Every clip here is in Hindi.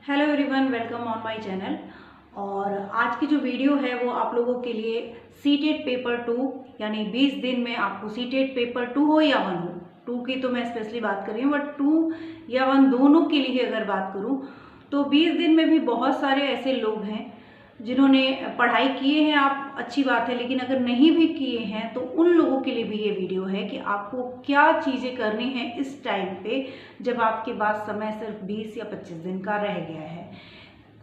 Hello everyone, welcome on my channel. और आज की जो वीडियो है वो आप लोगों के लिए सीटेट पेपर 2 यानी 20 दिन में आपको सीटेट पेपर 2 हो या 1 हो, 2 की तो मैं स्पेशली बात कर रही हूँ, बट 2 या 1 दोनों के लिए अगर बात करूँ तो 20 दिन में भी बहुत सारे ऐसे लोग हैं जिन्होंने पढ़ाई किए हैं। आप अच्छी बात है, लेकिन अगर नहीं भी किए हैं तो उन लोगों के लिए भी ये वीडियो है कि आपको क्या चीज़ें करनी है इस टाइम पे जब आपके पास समय सिर्फ 20 या 25 दिन का रह गया है।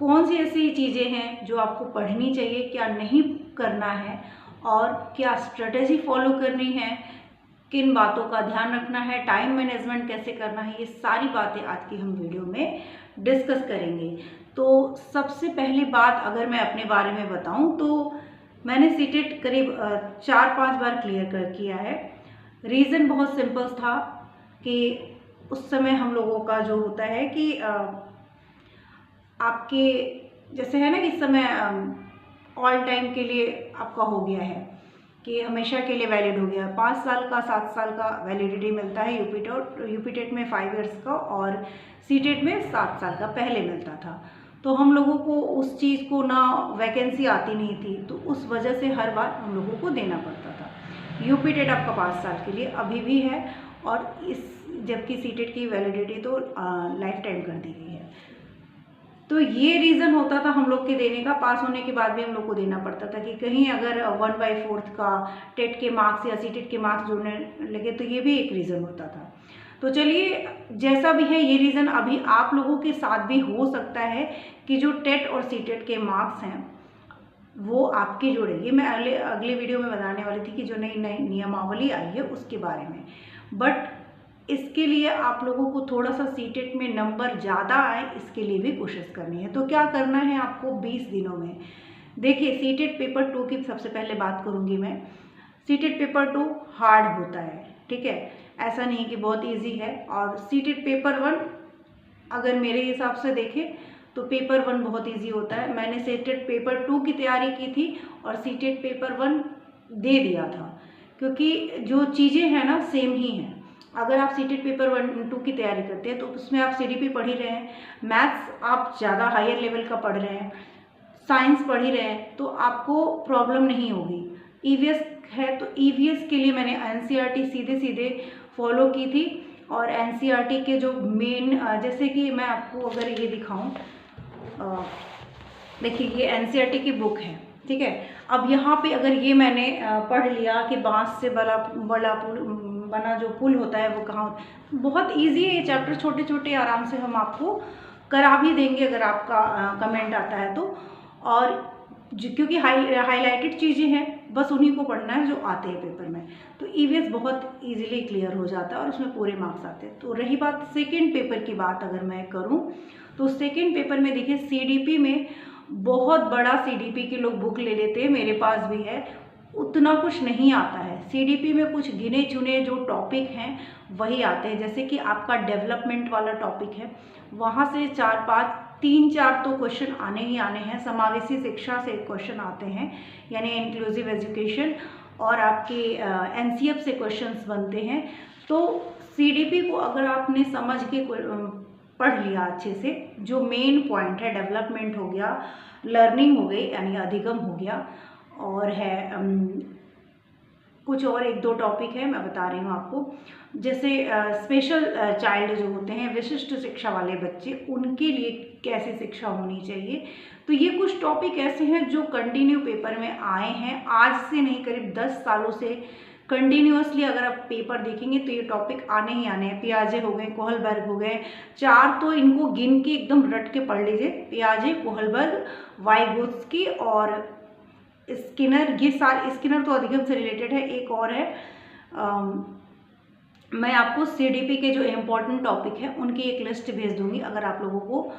कौन सी ऐसी चीज़ें हैं जो आपको पढ़नी चाहिए, क्या नहीं करना है और क्या स्ट्रेटेजी फॉलो करनी है, किन बातों का ध्यान रखना है, टाइम मैनेजमेंट कैसे करना है, ये सारी बातें आज की हम वीडियो में डिस्कस करेंगे। तो सबसे पहली बात अगर मैं अपने बारे में बताऊं तो मैंने सीटेट करीब 4-5 बार क्लियर कर किया है। रीज़न बहुत सिंपल था कि उस समय हम लोगों का जो होता है कि आपके जैसे है ना कि इस समय ऑल टाइम के लिए आपका हो गया है कि हमेशा के लिए वैलिड हो गया। 5 साल का 7 साल का वैलिडिटी मिलता है यूपीटेट में 5 इयर्स का, और सीटेट में 7 साल का पहले मिलता था। तो हम लोगों को उस चीज़ को ना वैकेंसी आती नहीं थी, तो उस वजह से हर बार हम लोगों को देना पड़ता था। यूपीटेट आपका 5 साल के लिए अभी भी है, और इस जबकि सीटेट की वैलिडिटी तो लाइफ टाइम कर दी गई है। तो ये रीज़न होता था हम लोग के देने का। पास होने के बाद भी हम लोग को देना पड़ता था कि कहीं अगर 1/4 का टेट के मार्क्स या सीटेट के मार्क्स जुड़ने लगे तो ये भी एक रीज़न होता था। तो चलिए, जैसा भी है ये रीज़न अभी आप लोगों के साथ भी हो सकता है कि जो टेट और सीटेट के मार्क्स हैं वो आपके जुड़े। ये मैं अगले वीडियो में बताने वाली थी कि जो नई नई नियमावली आई है उसके बारे में। बट इसके लिए आप लोगों को थोड़ा सा सीटेट में नंबर ज़्यादा आए, इसके लिए भी कोशिश करनी है। तो क्या करना है आपको 20 दिनों में? देखिए, सीटेट पेपर 2 की सबसे पहले बात करूँगी मैं। सीटेट पेपर 2 हार्ड होता है, ठीक है, ऐसा नहीं कि बहुत इजी है। और सीटेट पेपर 1 अगर मेरे हिसाब से देखें तो पेपर 1 बहुत इजी होता है। मैंने सीटेट पेपर 2 की तैयारी की थी और सीटेट पेपर 1 दे दिया था, क्योंकि जो चीज़ें हैं ना सेम ही हैं। अगर आप सीटेट पेपर 1-2 की तैयारी करते हैं तो उसमें आप सीडीपी पढ़ ही रहे हैं, मैथ्स आप ज़्यादा हायर लेवल का पढ़ रहे हैं, साइंस पढ़ ही रहे हैं, तो आपको प्रॉब्लम नहीं होगी। ईवीएस है तो ईवीएस के लिए मैंने एनसीईआरटी सीधे सीधे फॉलो की थी। और एनसीईआरटी के जो मेन, जैसे कि मैं आपको अगर ये दिखाऊं, देखिए ये एनसीईआरटी की बुक है, ठीक है। अब यहाँ पे अगर ये मैंने पढ़ लिया कि बांस से बड़ा बना जो पुल होता है वो कहाँ, बहुत इजी है ये चैप्टर, छोटे छोटे आराम से हम आपको करा भी देंगे अगर आपका कमेंट आता है तो। और क्योंकि हाईलाइटेड चीज़ें हैं, बस उन्हीं को पढ़ना है जो आते हैं पेपर में, तो ईवीएस बहुत इजीली क्लियर हो जाता है और उसमें पूरे मार्क्स आते हैं। तो रही बात सेकेंड पेपर की बात अगर मैं करूं तो सेकेंड पेपर में देखिए सीडीपी में बहुत बड़ा सीडीपी के लोग बुक ले लेते हैं, मेरे पास भी है, उतना कुछ नहीं आता है। सीडीपी में कुछ गिने चुने जो टॉपिक हैं वही आते हैं। जैसे कि आपका डेवलपमेंट वाला टॉपिक है, वहाँ से 4-5 3-4 तो क्वेश्चन आने ही आने हैं। समावेशी शिक्षा से क्वेश्चन आते हैं, यानी इंक्लूसिव एजुकेशन, और आपके एनसीएफ से क्वेश्चंस बनते हैं। तो सीडीपी को अगर आपने समझ के पढ़ लिया अच्छे से, जो मेन पॉइंट है डेवलपमेंट हो गया, लर्निंग हो गई यानी अधिगम हो गया, और है कुछ और 1-2 टॉपिक है मैं बता रही हूँ आपको। जैसे स्पेशल चाइल्ड जो होते हैं, विशिष्ट शिक्षा वाले बच्चे, उनके लिए कैसी शिक्षा होनी चाहिए। तो ये कुछ टॉपिक ऐसे हैं जो कंटिन्यू पेपर में आए हैं, आज से नहीं करीब 10 सालों से कंटिन्यूअसली अगर आप पेपर देखेंगे तो ये टॉपिक आने ही आने हैं। पियाजे हो गए, कोहलबर्ग हो गए, 4 तो इनको गिन के एकदम रट के पढ़ लीजिए, पियाजे, कोहलबर्ग, वाइगोत्स्की और स्किनर। ये सारे, स्किनर तो अधिगम से रिलेटेड है, एक और है, मैं आपको सीडीपी के जो इम्पोर्टेंट टॉपिक है उनकी एक लिस्ट भेज दूंगी। अगर आप लोगों को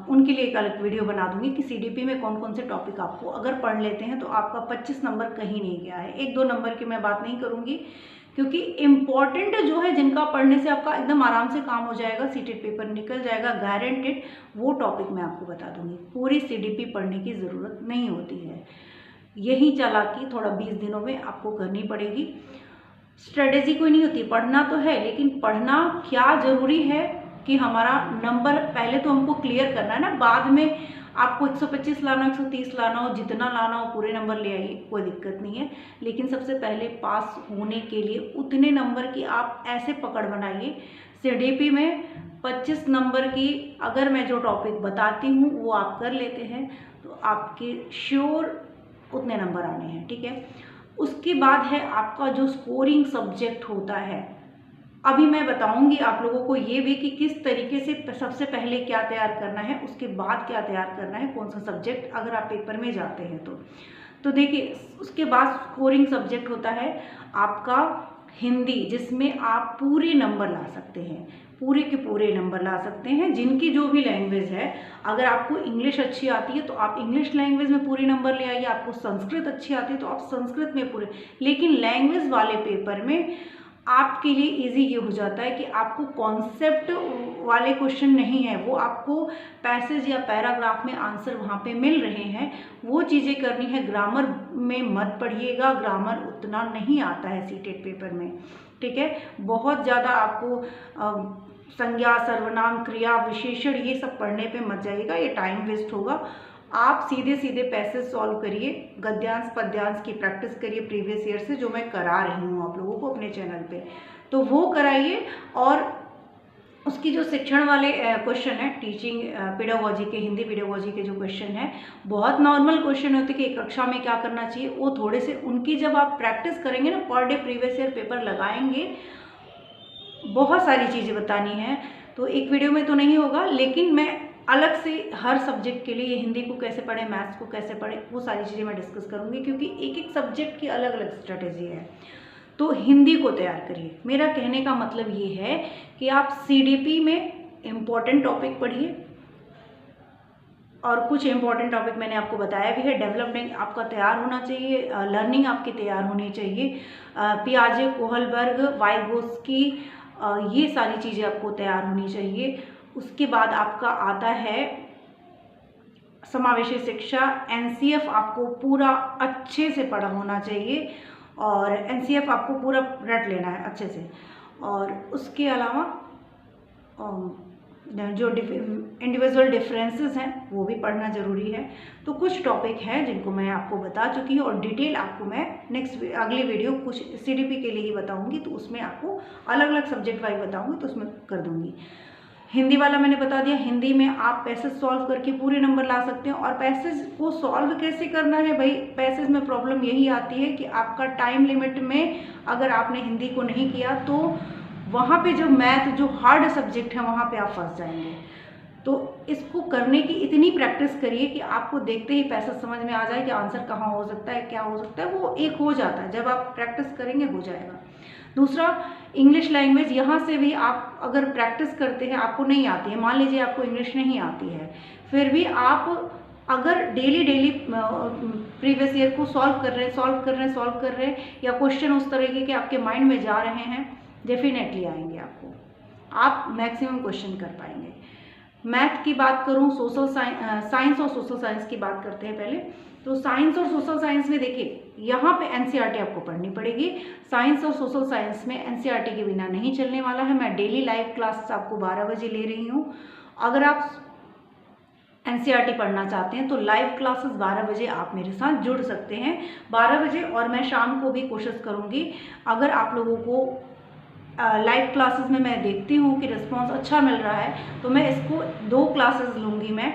उनके लिए एक अलग वीडियो बना दूंगी कि सीडीपी में कौन कौन से टॉपिक आपको अगर पढ़ लेते हैं तो आपका 25 नंबर कहीं नहीं गया है। 1-2 नंबर की मैं बात नहीं करूंगी, क्योंकि इम्पॉर्टेंट जो है जिनका पढ़ने से आपका एकदम आराम से काम हो जाएगा, सीटेट पेपर निकल जाएगा गारंटेड, वो टॉपिक मैं आपको बता दूंगी। पूरी सीडीपी पढ़ने की ज़रूरत नहीं होती है। यही चालाकी थोड़ा 20 दिनों में आपको करनी पड़ेगी। स्ट्रेटेजी कोई नहीं होती, पढ़ना तो है, लेकिन पढ़ना क्या ज़रूरी है कि हमारा नंबर पहले तो हमको क्लियर करना है ना, बाद में आपको 125 लाना हो, 130 लाना हो, जितना लाना हो पूरे नंबर ले आइए, कोई दिक्कत नहीं है। लेकिन सबसे पहले पास होने के लिए उतने नंबर की आप ऐसे पकड़ बनाइए। सीडीपी में 25 नंबर की अगर मैं जो टॉपिक बताती हूँ वो आप कर लेते हैं तो आपके श्योर उतने नंबर आने हैं, ठीक है। उसके बाद है आपका जो स्कोरिंग सब्जेक्ट होता है। अभी मैं बताऊंगी आप लोगों को ये भी कि किस तरीके से सबसे पहले क्या तैयार करना है, उसके बाद क्या तैयार करना है, कौन सा सब्जेक्ट अगर आप पेपर में जाते हैं तो देखिए, उसके बाद स्कोरिंग सब्जेक्ट होता है आपका हिंदी, जिसमें आप पूरे नंबर ला सकते हैं, पूरे के पूरे नंबर ला सकते हैं, जिनकी जो भी लैंग्वेज है। अगर आपको इंग्लिश अच्छी आती है तो आप इंग्लिश लैंग्वेज में पूरे नंबर ले आइए, आपको संस्कृत अच्छी आती है तो आप संस्कृत में पूरे। लेकिन लैंग्वेज वाले पेपर में आपके लिए इजी ये हो जाता है कि आपको कॉन्सेप्ट वाले क्वेश्चन नहीं है, वो आपको पैसेज या पैराग्राफ में आंसर वहाँ पे मिल रहे हैं, वो चीज़ें करनी है। ग्रामर में मत पढ़िएगा, ग्रामर उतना नहीं आता है सीटेट पेपर में, ठीक है। बहुत ज़्यादा आपको संज्ञा, सर्वनाम, क्रिया, विशेषण ये सब पढ़ने पे मत जाइएगा, ये टाइम वेस्ट होगा। आप सीधे सीधे पैसेज सॉल्व करिए, गद्यांश पद्यांश की प्रैक्टिस करिए प्रीवियस ईयर से, जो मैं करा रही हूँ आप लोगों को अपने चैनल पे, तो वो कराइए। और उसकी जो शिक्षण वाले क्वेश्चन है, टीचिंग पेडागोजी के, हिंदी पेडागोजी के जो क्वेश्चन है, बहुत नॉर्मल क्वेश्चन होते हैं कि एक कक्षा में क्या करना चाहिए, वो थोड़े से उनकी जब आप प्रैक्टिस करेंगे ना, per day previous year paper लगाएंगे, बहुत सारी चीज़ें बतानी है तो एक वीडियो में तो नहीं होगा, लेकिन मैं अलग से हर सब्जेक्ट के लिए, हिंदी को कैसे पढ़ें, मैथ्स को कैसे पढ़ें, वो सारी चीज़ें मैं डिस्कस करूँगी, क्योंकि एक एक सब्जेक्ट की अलग अलग स्ट्रेटेजी है। तो हिंदी को तैयार करिए। मेरा कहने का मतलब ये है कि आप सीडीपी में इम्पॉर्टेंट टॉपिक पढ़िए, और कुछ इम्पॉर्टेंट टॉपिक मैंने आपको बताया भी है। डेवलपमेंट आपका तैयार होना चाहिए, लर्निंग आपकी तैयार होनी चाहिए, पियाजे, कोहलबर्ग, वाइगोस्की, ये सारी चीज़ें आपको तैयार होनी चाहिए। उसके बाद आपका आता है समावेशी शिक्षा, एनसीएफ आपको पूरा अच्छे से पढ़ा होना चाहिए, और एनसीएफ आपको पूरा रट लेना है अच्छे से। और उसके अलावा जो इंडिविजुअल डिफरेंसेस हैं वो भी पढ़ना ज़रूरी है। तो कुछ टॉपिक हैं जिनको मैं आपको बता चुकी हूँ, और डिटेल आपको मैं नेक्स्ट अगली वीडियो कुछ सीडीपी के लिए ही बताऊंगी, तो उसमें आपको अलग अलग सब्जेक्ट वाइज बताऊंगी, तो उसमें कर दूंगी। हिंदी वाला मैंने बता दिया, हिंदी में आप पैसेज सॉल्व करके पूरे नंबर ला सकते हैं। और पैसेज को सॉल्व कैसे करना है भाई, पैसेज में प्रॉब्लम यही आती है कि आपका टाइम लिमिट में अगर आपने हिंदी को नहीं किया तो वहाँ पे जो मैथ, जो हार्ड सब्जेक्ट है, वहाँ पे आप फंस जाएंगे। तो इसको करने की इतनी प्रैक्टिस करिए कि आपको देखते ही पैसेज समझ में आ जाए कि आंसर कहाँ हो सकता है, क्या हो सकता है, वो एक हो जाता है, जब आप प्रैक्टिस करेंगे हो जाएगा। दूसरा, इंग्लिश लैंग्वेज, यहाँ से भी आप अगर प्रैक्टिस करते हैं, आपको नहीं आती है, मान लीजिए आपको इंग्लिश नहीं आती है, फिर भी आप अगर डेली प्रीवियस ईयर को सॉल्व कर रहे हैं, या क्वेश्चन उस तरीके के आपके माइंड में जा रहे हैं, डेफिनेटली आएंगे आपको, आप मैक्सिमम क्वेश्चन कर पाएंगे। मैथ की बात करूँ, सोशल साइंस और सोशल साइंस की बात करते हैं पहले। तो साइंस और सोशल साइंस में देखिए, यहाँ पे एनसीईआरटी आपको पढ़नी पड़ेगी। साइंस और सोशल साइंस में एनसीईआरटी के बिना नहीं चलने वाला है। मैं डेली लाइव क्लास आपको 12 बजे ले रही हूँ। अगर आप एनसीईआरटी पढ़ना चाहते हैं तो लाइव क्लासेस 12 बजे आप मेरे साथ जुड़ सकते हैं, 12 बजे। और मैं शाम को भी कोशिश करूँगी, अगर आप लोगों को लाइव क्लासेस में मैं देखती हूँ कि रिस्पांस अच्छा मिल रहा है, तो मैं इसको 2 क्लासेस लूँगी मैं,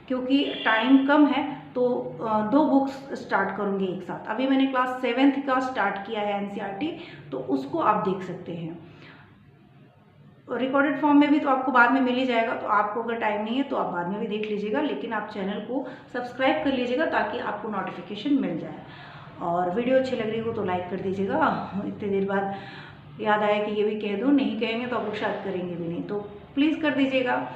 क्योंकि टाइम कम है, तो 2 बुक्स स्टार्ट करूँगी एक साथ। अभी मैंने क्लास 7th का स्टार्ट किया है एनसीईआरटी, तो उसको आप देख सकते हैं। रिकॉर्डेड फॉर्म में भी तो आपको बाद में मिल ही जाएगा, तो आपको अगर टाइम नहीं है तो आप बाद में भी देख लीजिएगा, लेकिन आप चैनल को सब्सक्राइब कर लीजिएगा ताकि आपको नोटिफिकेशन मिल जाए। और वीडियो अच्छी लग रही हो तो लाइक कर दीजिएगा। इतने देर बाद याद आया कि ये भी कह दूँ, नहीं कहेंगे तो आप लोग शायद करेंगे भी नहीं, तो प्लीज़ कर दीजिएगा।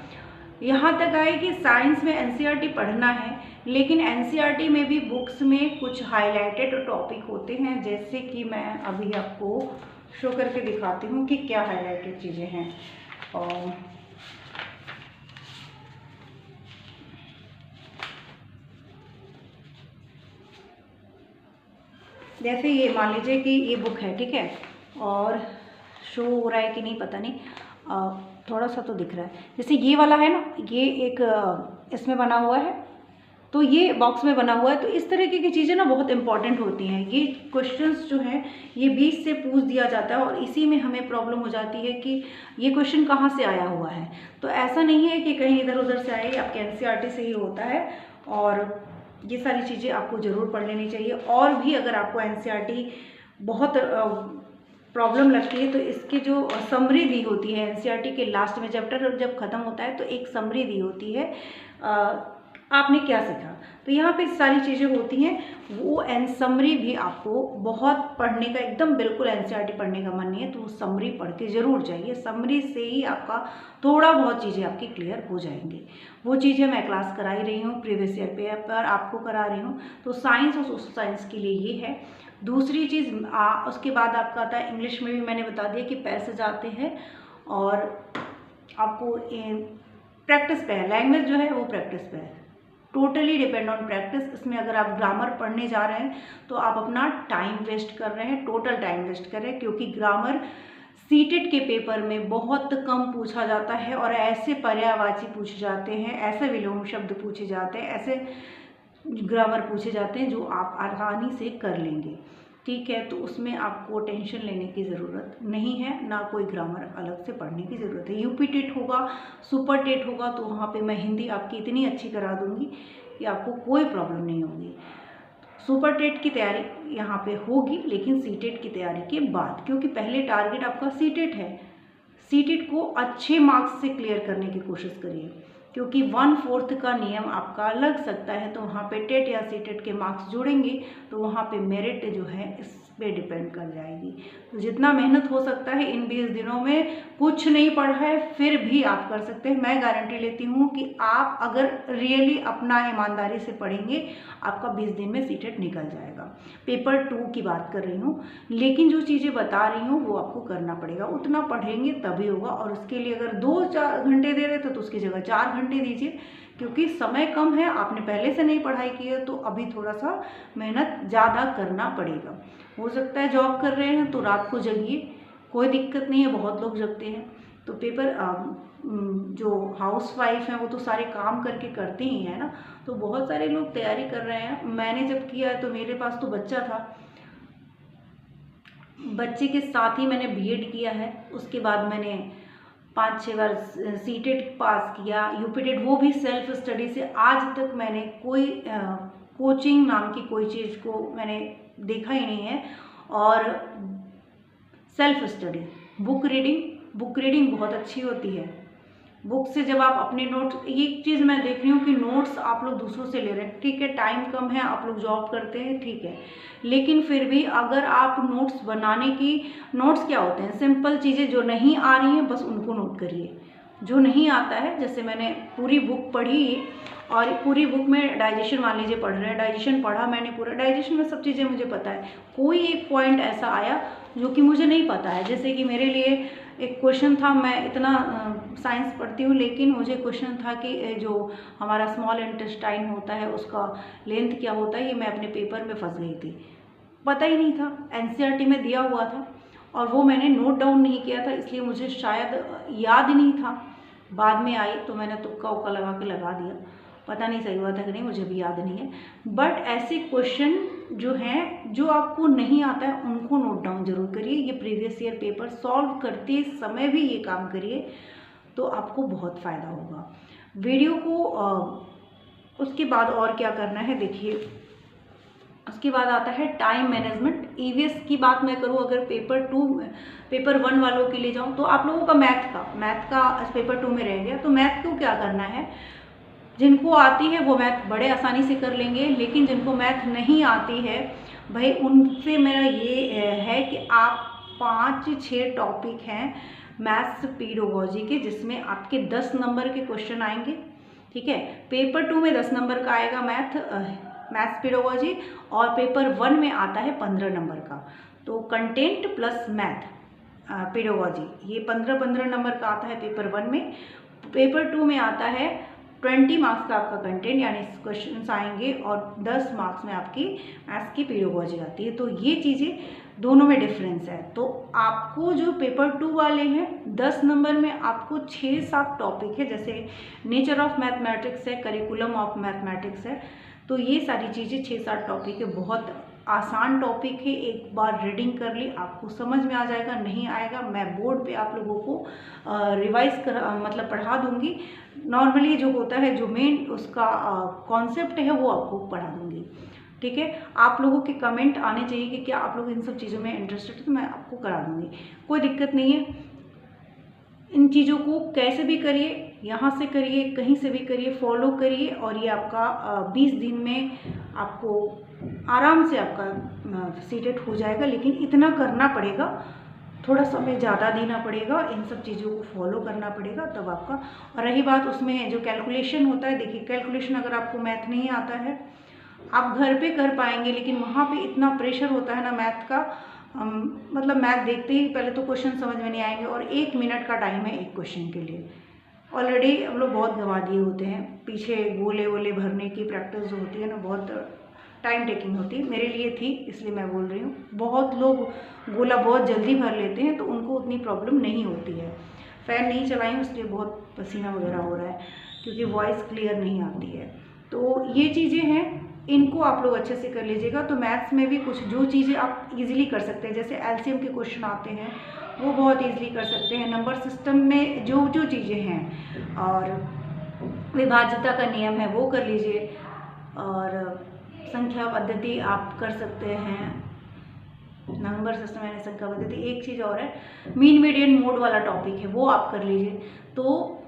यहाँ तक आए कि साइंस में एनसीईआरटी पढ़ना है, लेकिन एनसीईआरटी में भी बुक्स में कुछ हाईलाइटेड टॉपिक होते हैं, जैसे कि मैं अभी आपको शो करके दिखाती हूँ कि क्या हाईलाइटेड चीज़ें हैं। और जैसे ये मान लीजिए कि ये बुक है, ठीक है, और शो हो रहा है कि नहीं पता नहीं, थोड़ा सा तो दिख रहा है, जैसे ये वाला है ना, ये एक इसमें बना हुआ है, तो ये बॉक्स में बना हुआ है। तो इस तरीके की चीज़ें ना बहुत इंपॉर्टेंट होती हैं। ये क्वेश्चंस जो हैं ये बीच से पूछ दिया जाता है और इसी में हमें प्रॉब्लम हो जाती है कि ये क्वेश्चन कहाँ से आया हुआ है। तो ऐसा नहीं है कि कहीं इधर उधर से आए, आपके एनसीईआरटी से ही होता है। और ये सारी चीज़ें आपको ज़रूर पढ़ लेनी चाहिए। और भी अगर आपको एनसीईआरटी बहुत प्रॉब्लम लगती है तो इसकी जो समरी दी होती है एनसीईआरटी के लास्ट में, चैप्टर जब ख़त्म होता है तो एक समरी दी होती है आपने क्या सीखा। तो यहाँ पे सारी चीज़ें होती हैं, वो समरी भी आपको बहुत पढ़ने का, एकदम बिल्कुल एनसीईआरटी पढ़ने का मन नहीं है तो वो समरी पढ़ के ज़रूर जाइए। समरी से ही आपका थोड़ा बहुत चीज़ें आपकी क्लियर हो जाएंगी। वो चीज़ें मैं क्लास करा ही रही हूँ, प्रीवियस ईयर पेपर आपको करा रही हूँ। तो साइंस और सोशल साइंस के लिए ये है। दूसरी चीज़ उसके बाद आपका आता है इंग्लिश में भी मैंने बता दिया कि पैसेज आते हैं और आपको प्रैक्टिस पे है, लैंग्वेज जो है वो प्रैक्टिस पे है, टोटली डिपेंड ऑन प्रैक्टिस। इसमें अगर आप ग्रामर पढ़ने जा रहे हैं तो आप अपना टाइम वेस्ट कर रहे हैं, टोटल टाइम वेस्ट कर रहे हैं, क्योंकि ग्रामर सीटेट के पेपर में बहुत कम पूछा जाता है और ऐसे पर्यायवाची पूछे जाते हैं, ऐसे विलोम शब्द पूछे जाते हैं, ऐसे ग्रामर पूछे जाते हैं जो आप आसानी से कर लेंगे। ठीक है, तो उसमें आपको टेंशन लेने की ज़रूरत नहीं है, ना कोई ग्रामर अलग से पढ़ने की ज़रूरत है। यूपी टेट होगा, सुपर टेट होगा तो वहाँ पे मैं हिंदी आपकी इतनी अच्छी करा दूँगी कि आपको कोई प्रॉब्लम नहीं होगी। सुपर टेट की तैयारी यहाँ पे होगी लेकिन सी टेट की तैयारी के बाद, क्योंकि पहले टारगेट आपका सी टेट है। सी टेट को अच्छे मार्क्स से क्लियर करने की कोशिश करिए, क्योंकि 1/4 का नियम आपका लग सकता है तो वहाँ पे टेट या सी टेट के मार्क्स जुड़ेंगे तो वहाँ पे मेरिट जो है इस पे डिपेंड कर जाएगी। तो जितना मेहनत हो सकता है इन 20 दिनों में, कुछ नहीं पढ़ा है फिर भी आप कर सकते हैं। मैं गारंटी लेती हूँ कि आप अगर रियली अपना ईमानदारी से पढ़ेंगे आपका 20 दिन में सी टेट निकल जाएगा। पेपर 2 की बात कर रही हूँ, लेकिन जो चीज़ें बता रही हूँ वो आपको करना पड़ेगा, उतना पढ़ेंगे तभी होगा। और उसके लिए अगर 2-4 घंटे दे रहे थे तो उसकी जगह 4 घंटे दीजिए, क्योंकि समय कम है, आपने पहले से नहीं पढ़ाई की है तो अभी थोड़ा सा मेहनत ज़्यादा करना पड़ेगा। हो सकता है जॉब कर रहे हैं तो रात को जगिए, कोई दिक्कत नहीं है, बहुत लोग जगते हैं। तो पेपर जो हाउस वाइफ हैं वो तो सारे काम करके करते ही हैं ना, तो बहुत सारे लोग तैयारी कर रहे हैं। मैंने जब किया है तो मेरे पास तो बच्चा था, बच्चे के साथ ही मैंने बीएड किया है, उसके बाद मैंने 5-6 बार सी टेट पास किया, यूपी टेट, वो भी सेल्फ स्टडी से। आज तक मैंने कोई कोचिंग नाम की कोई चीज़ को मैंने देखा ही नहीं है। और सेल्फ स्टडी, बुक रीडिंग बहुत अच्छी होती है। बुक से जब आप अपने नोट्स, एक चीज़ मैं देख रही हूँ कि नोट्स आप लोग दूसरों से ले रहे हैं, ठीक है, टाइम कम है, आप लोग जॉब करते हैं, ठीक है, लेकिन फिर भी अगर आप नोट्स बनाने की, नोट्स क्या होते हैं, सिंपल चीज़ें जो नहीं आ रही हैं बस उनको नोट करिए। जो नहीं आता है, जैसे मैंने पूरी बुक पढ़ी और पूरी बुक में डाइजेशन मान लीजिए पढ़ रहे हैं, डाइजेशन पढ़ा मैंने पूरा, डाइजेशन में सब चीज़ें मुझे पता है, कोई एक पॉइंट ऐसा आया जो कि मुझे नहीं पता है। जैसे कि मेरे लिए एक क्वेश्चन था, मैं इतना साइंस पढ़ती हूँ लेकिन मुझे क्वेश्चन था कि जो हमारा स्मॉल इंटेस्टाइन होता है उसका लेंथ क्या होता है, ये मैं अपने पेपर में फंस गई थी, पता ही नहीं था, एनसीईआरटी में दिया हुआ था और वो मैंने नोट डाउन नहीं किया था, इसलिए मुझे शायद याद नहीं था। बाद में आई तो मैंने तुक्का उक्का लगा के लगा दिया, पता नहीं सही हुआ था कि नहीं, मुझे भी याद नहीं है। बट ऐसे क्वेश्चन जो हैं, जो आपको नहीं आता है उनको नोट डाउन जरूर करिए। ये प्रीवियस ईयर पेपर सॉल्व करते समय भी ये काम करिए तो आपको बहुत फ़ायदा होगा। वीडियो को उसके बाद और क्या करना है देखिए, उसके बाद आता है टाइम मैनेजमेंट। ईवीएस की बात मैं करूँ, अगर पेपर 1 वालों के लिए जाऊँ तो आप लोगों का मैथ का पेपर 2 में रह गया, तो मैथ को क्या करना है, जिनको आती है वो मैथ बड़े आसानी से कर लेंगे, लेकिन जिनको मैथ नहीं आती है भाई उनसे मेरा ये है कि आप 5-6 टॉपिक हैं मैथ्स पेडागोजी के, जिसमें आपके 10 नंबर के क्वेश्चन आएंगे, ठीक है। पेपर 2 में 10 नंबर का आएगा मैथ्स पेडागोजी और पेपर 1 में आता है 15 नंबर का। तो कंटेंट प्लस मैथ पेडागोजी ये 15-15 नंबर का आता है पेपर 1 में। पेपर 2 में आता है 20 मार्क्स का आपका कंटेंट यानी क्वेश्चंस आएंगे और 10 मार्क्स में आपकी मैथ्स की पेडागोजी आती है। तो ये चीज़ें दोनों में डिफरेंस है। तो आपको जो पेपर 2 वाले हैं 10 नंबर में आपको 6-7 टॉपिक है, जैसे नेचर ऑफ मैथमेटिक्स है, करिकुलम ऑफ मैथमेटिक्स है। तो ये सारी चीज़ें 6-7 टॉपिक है, बहुत आसान टॉपिक है। एक बार रीडिंग कर ली आपको समझ में आ जाएगा, नहीं आएगा मैं बोर्ड पे आप लोगों को रिवाइज कर मतलब पढ़ा दूंगी। नॉर्मली जो होता है जो मेन उसका कॉन्सेप्ट है वो आपको पढ़ा दूंगी, ठीक है। आप लोगों के कमेंट आने चाहिए कि क्या आप लोग इन सब चीज़ों में इंटरेस्टेड है, तो मैं आपको करा दूंगी, कोई दिक्कत नहीं है। इन चीज़ों को कैसे भी करिए, यहाँ से करिए, कहीं से भी करिए, फॉलो करिए और ये आपका 20 दिन में आपको आराम से आपका सीटेट हो जाएगा। लेकिन इतना करना पड़ेगा, थोड़ा समय ज़्यादा देना पड़ेगा, इन सब चीज़ों को फॉलो करना पड़ेगा तब आपका। और रही बात उसमें जो कैलकुलेशन होता है, देखिए कैलकुलेशन अगर आपको मैथ नहीं आता है आप घर पे कर पाएंगे, लेकिन वहाँ पे इतना प्रेशर होता है ना मैथ का, मतलब मैथ देखते ही पहले तो क्वेश्चन समझ में नहीं आएंगे और 1 मिनट का टाइम है एक क्वेश्चन के लिए। ऑलरेडी हम लोग बहुत गंवा दिए होते हैं, पीछे गोले वोले भरने की प्रैक्टिस जो होती है ना बहुत टाइम टेकिंग होती है, मेरे लिए थी इसलिए मैं बोल रही हूँ। बहुत लोग गोला बहुत जल्दी भर लेते हैं तो उनको उतनी प्रॉब्लम नहीं होती है। फ़ैन नहीं चलाई हूँ इसलिए बहुत पसीना वगैरह हो रहा है क्योंकि वॉइस क्लियर नहीं आती है। तो ये चीज़ें हैं, इनको आप लोग अच्छे से कर लीजिएगा। तो मैथ्स में भी कुछ जो चीज़ें आप इजीली कर सकते हैं, जैसे एलसीएम के क्वेश्चन आते हैं वो बहुत इजीली कर सकते हैं। नंबर सिस्टम में जो जो चीज़ें हैं और विभाज्यता का नियम है वो कर लीजिए, और संख्या पद्धति आप कर सकते हैं। नंबर सिस्टम यानी संख्या पद्धति। एक चीज़ और है, मीन मीडियन मोड वाला टॉपिक है वो आप कर लीजिए। तो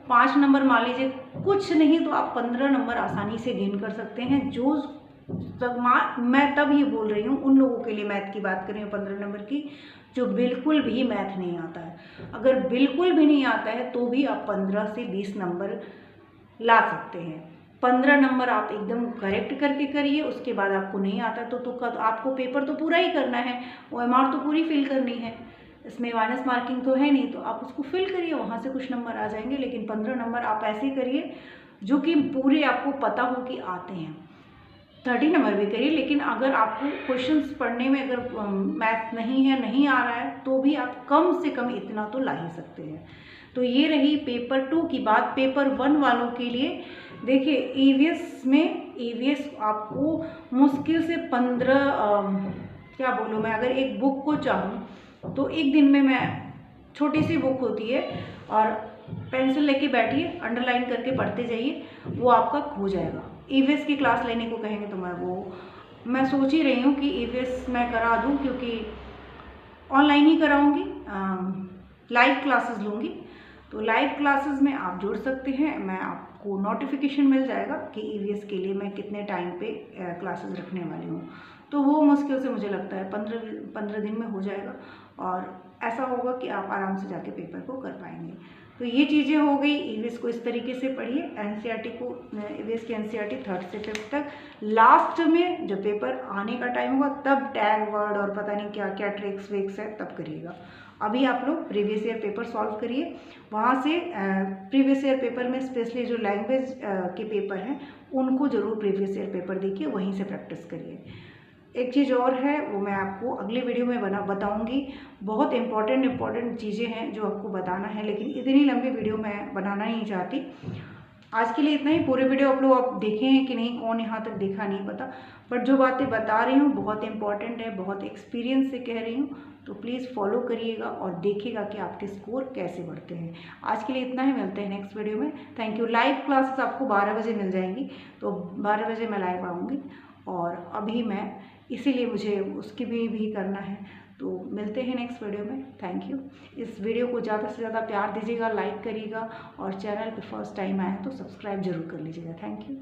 5 नंबर मान लीजिए, कुछ नहीं तो आप 15 नंबर आसानी से गेन कर सकते हैं। जो मैं तब ये बोल रही हूँ उन लोगों के लिए मैथ की बात कर रही हूँ 15 नंबर की, जो बिल्कुल भी मैथ नहीं आता है। अगर बिल्कुल भी नहीं आता है तो भी आप 15 से 20 नंबर ला सकते हैं। 15 नंबर आप एकदम करेक्ट करके करिए, उसके बाद आपको नहीं आता तो आपको पेपर तो पूरा ही करना है, OMR तो पूरी फिल करनी है, इसमें माइनस मार्किंग तो है नहीं, तो आप उसको फिल करिए, वहाँ से कुछ नंबर आ जाएंगे। लेकिन 15 नंबर आप ऐसे करिए जो कि पूरे आपको पता हो कि आते हैं। 30 नंबर भी करिए, लेकिन अगर आपको क्वेश्चंस पढ़ने में अगर मैथ नहीं है, नहीं आ रहा है, तो भी आप कम से कम इतना तो ला ही सकते हैं। तो ये रही पेपर 2 की बात। पेपर 1 वालों के लिए देखिए ईवीएस में, ईवीएस आपको मुश्किल से 15 क्या बोलूँ मैं, अगर एक बुक को चाहूँ तो एक दिन में मैं, छोटी सी बुक होती है और पेंसिल लेके बैठिए, अंडरलाइन करके पढ़ते जाइए, वो आपका हो जाएगा। ईवीएस की क्लास लेने को कहेंगे तो मैं सोच ही रही हूँ कि ईवीएस मैं करा दूँ, क्योंकि ऑनलाइन ही कराऊँगी, लाइव क्लासेस लूँगी। तो लाइव क्लासेस में आप जुड़ सकते हैं, मैं आपको नोटिफिकेशन मिल जाएगा कि ईवीएस के लिए मैं कितने टाइम पे क्लासेस रखने वाली हूँ। तो वो मुश्किल से मुझे लगता है 15 दिन में हो जाएगा और ऐसा होगा कि आप आराम से जाके पेपर को कर पाएंगे। तो ये चीज़ें हो गई। ईवीएस को इस तरीके से पढ़िए, एनसीईआरटी को, ईवीएस की एनसीईआरटी 3rd से 5th तक। लास्ट में जब पेपर आने का टाइम होगा तब टैग वर्ड और पता नहीं क्या क्या ट्रिक्स विक्स है तब करिएगा। अभी आप लोग प्रीवियस ईयर पेपर सॉल्व करिए, वहाँ से प्रीवियस ईयर पेपर में स्पेशली जो लैंग्वेज के पेपर हैं उनको ज़रूर प्रीवियस ईयर पेपर देखिए, वहीं से प्रैक्टिस करिए। एक चीज़ और है वो मैं आपको अगले वीडियो में बताऊंगी। बहुत इंपॉर्टेंट चीज़ें हैं जो आपको बताना है, लेकिन इतनी लंबी वीडियो मैं बनाना नहीं चाहती। आज के लिए इतना ही। पूरे वीडियो आप लोग देखे हैं कि नहीं, कौन यहाँ तक देखा नहीं पता, बट जो बातें बता रही हूँ बहुत इंपॉर्टेंट है, बहुत एक्सपीरियंस से कह रही हूँ। तो प्लीज़ फॉलो करिएगा और देखिएगा कि आपके स्कोर कैसे बढ़ते हैं। आज के लिए इतना ही, मिलते हैं नेक्स्ट वीडियो में। Thank you. लाइव क्लासेस आपको 12 बजे मिल जाएंगी, तो 12 बजे मैं लाइव आऊँगी और अभी मैं इसीलिए मुझे उसकी भी करना है। तो मिलते हैं नेक्स्ट वीडियो में। Thank you. इस वीडियो को ज़्यादा से ज़्यादा प्यार दीजिएगा, लाइक करिएगा और चैनल पे फर्स्ट टाइम आए तो सब्सक्राइब जरूर कर लीजिएगा। Thank you.